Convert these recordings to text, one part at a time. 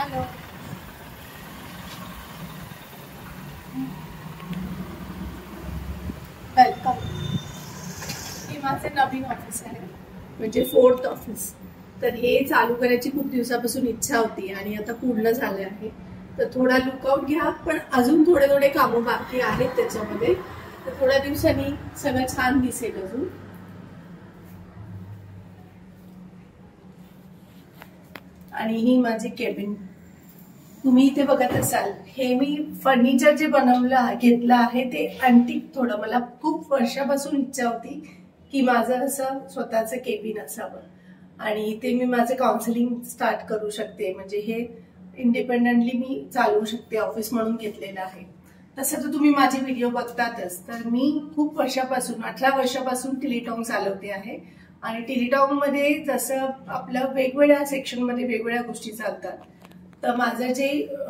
Hello, welcome. हे माझे नवीन office आहे, म्हणजे 4th ऑफिस. तर हे चालू करायची खूप दिवसापासून इच्छा होती आणि आता पूर्ण झाले आहे. तर थोडा लुकआउट घ्या, पण अजून थोडे थोडे कामं बाकी आहेत त्याच्यामध्ये. तर थोड्या दिवसांनी सगळं छान दिसेल अजून. आणि ही माझी केबिन तुम्ही इथे बघत असाल. हे मी फर्निचर जे बनवलं घेतलं आहे ते अँटिक. थोडं मला खूप वर्षापासून इच्छा होती की माझं असं स्वतःचं केबिन असावं आणि इथे मी माझं काउन्सिलिंग स्टार्ट करू शकते. म्हणजे हे इंडिपेंडेंटली मी चालवू शकते. ऑफिस म्हणून घेतलेलं आहे. तसं तर तुम्ही माझे व्हिडिओ बघतातच. तर मी खूप वर्षापासून 18 वर्षापासून टिलीटॉंग चालवते आहे. आणि टिलीटॉंग मध्ये जसं आपलं वेगवेगळ्या सेक्शनमध्ये वेगवेगळ्या गोष्टी चालतात. तर माझं जे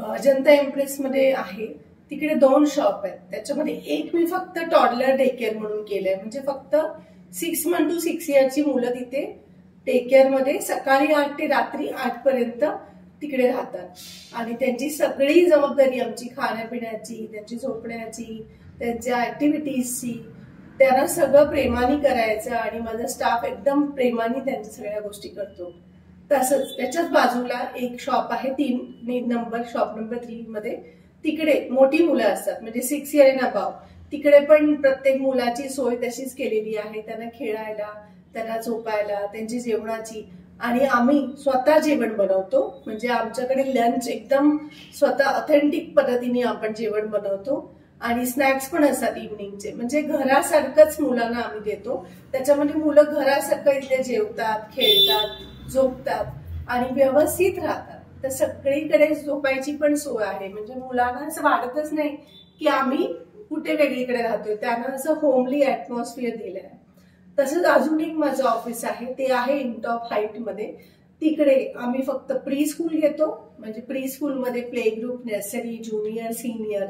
अजंता एक्सप्रेस मध्ये आहे तिकडे 2 शॉप आहेत. त्याच्यामध्ये एक मी फक्त टॉडलर डे केअर म्हणून केलंय. म्हणजे फक्त 6 months to 6 years ची मुलं तिथे डे केअर मध्ये सकाळी 8 ते रात्री 8 पर्यंत तिकडे राहतात आणि त्यांची सगळी जबाबदारी आमची खाण्यापिण्याची, त्यांची झोपण्याची, त्यांच्या ऍक्टिव्हिटीजची, त्यांना सगळं प्रेमाने करायचं आणि माझा स्टाफ एकदम प्रेमाने त्यांच्या सगळ्या गोष्टी करतो. तसंच त्याच्याच बाजूला एक शॉप आहे 3 नंबर, शॉप नंबर 3 मध्ये. तिकडे मोठी मुलं असतात, म्हणजे 6 years and above. तिकडे पण प्रत्येक मुलाची सोय तशीच केलेली आहे. त्यांना खेळायला, त्यांना झोपायला, त्यांची जेवणाची. आणि आम्ही स्वतः जेवण बनवतो. म्हणजे आमच्याकडे लंच एकदम स्वतः ऑथेंटिक पद्धतीने आपण जेवण बनवतो आणि स्नॅक्स पण असतात इव्हनिंगचे. म्हणजे घरासारखंच मुलांना आम्ही देतो. त्याच्यामध्ये मुलं घरासारखं इथे जेवतात, खेळतात, झोपतात आणि व्यवस्थित राहतात. तर सगळीकडे झोपायची पण सोय आहे. म्हणजे मुलांना असं वाटतच नाही की आम्ही कुठे वेगळीकडे राहतोय. त्यांना असं होमली ऍटमॉस्फिअर दिलं आहे. तसंच अजून एक माझं ऑफिस आहे, ते आहे इंटॉप हाईट मध्ये. तिकडे आम्ही फक्त प्री स्कूल घेतो. म्हणजे प्री स्कूल मध्ये play group, nursery, junior, senior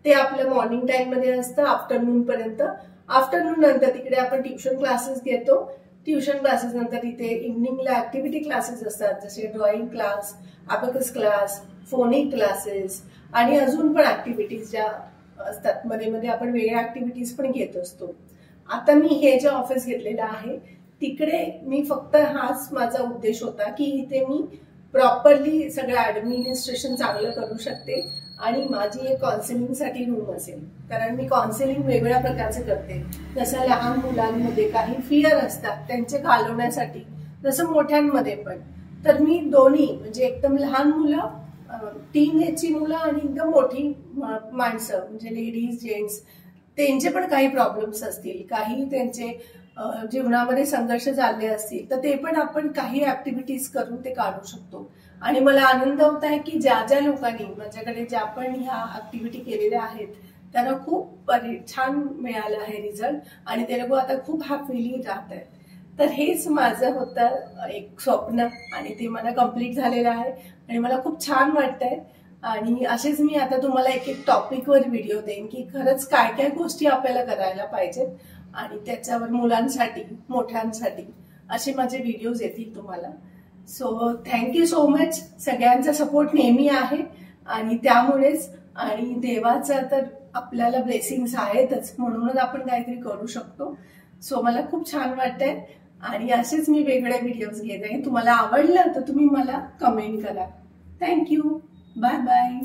ते आपलं मॉर्निंग टाइम मध्ये असतं आफ्टरनून पर्यंत. आफ्टरनून नंतर तिकडे आपण ट्युशन क्लासेस घेतो. ट्युशन क्लासेस नंतर इथे इव्हनिंगला ऍक्टिव्हिटी क्लासेस असतात, जसे drawing class, abacus class, phonic classes आणि अजून पण ऍक्टिव्हिटीज ज्या असतात. मध्ये मध्ये आपण वेगळ्या ऍक्टिव्हिटीज पण घेत असतो. आता मी हे जे ऑफिस घेतलेलं आहे तिकडे मी फक्त हाच माझा उद्देश होता की इथे मी प्रॉपरली सगळं ऍडमिनिस्ट्रेशन चांगलं करू शकते आणि माझी एक काउन्सिलिंगसाठी रूम असेल. कारण मी काउन्सिलिंग वेगवेगळ्या प्रकारचे करते. जसं लहान मुलांमध्ये काही फिअर असतात त्यांचे घालवण्यासाठी, जसं मोठ्यांमध्ये पण. तर मी दोन्ही, म्हणजे एकदम लहान मुलं, टीन एजची मुलं आणि एकदम मोठी माणसं, म्हणजे लेडीज, जेंट्स, त्यांचे पण काही प्रॉब्लेम्स असतील, काही त्यांचे जीवनामध्ये संघर्ष झाले असतील, तर ते पण आपण काही ऍक्टिव्हिटीज करून ते काढू शकतो. आणि मला आनंद होत आहे की ज्या ज्या लोकांनी माझ्याकडे ज्या पण ह्या ऍक्टिव्हिटी केलेल्या आहेत त्यांना खूप छान मिळालं आहे रिझल्ट आणि ते लोक आता खूप हॅपीली राहत आहेत. तर हेच माझं होतं एक स्वप्न आणि ते मला कम्प्लीट झालेलं आहे आणि मला खूप छान वाटतंय. आणि असेच मी आता तुम्हाला एक एक टॉपिकवर व्हिडिओ देईन की खरंच काय काय गोष्टी आपल्याला करायला पाहिजेत आणि त्याच्यावर मुलांसाठी, मोठ्यांसाठी असे माझे व्हिडिओज येतील तुम्हाला. So thank you so much. सगळ्यांचा सपोर्ट नेहमी आहे आणि त्यामुळेच, आणि देवाचा तर आपल्याला ब्लेसिंग्स आहेतच, म्हणूनच आपण काहीतरी करू शकतो. सो मला खूप छान वाटतंय आणि असेच मी वेगळे व्हिडिओज घेत आहे. तुम्हाला आवडलं तर तुम्ही मला कमेंट करा. थँक्यू. Bye bye.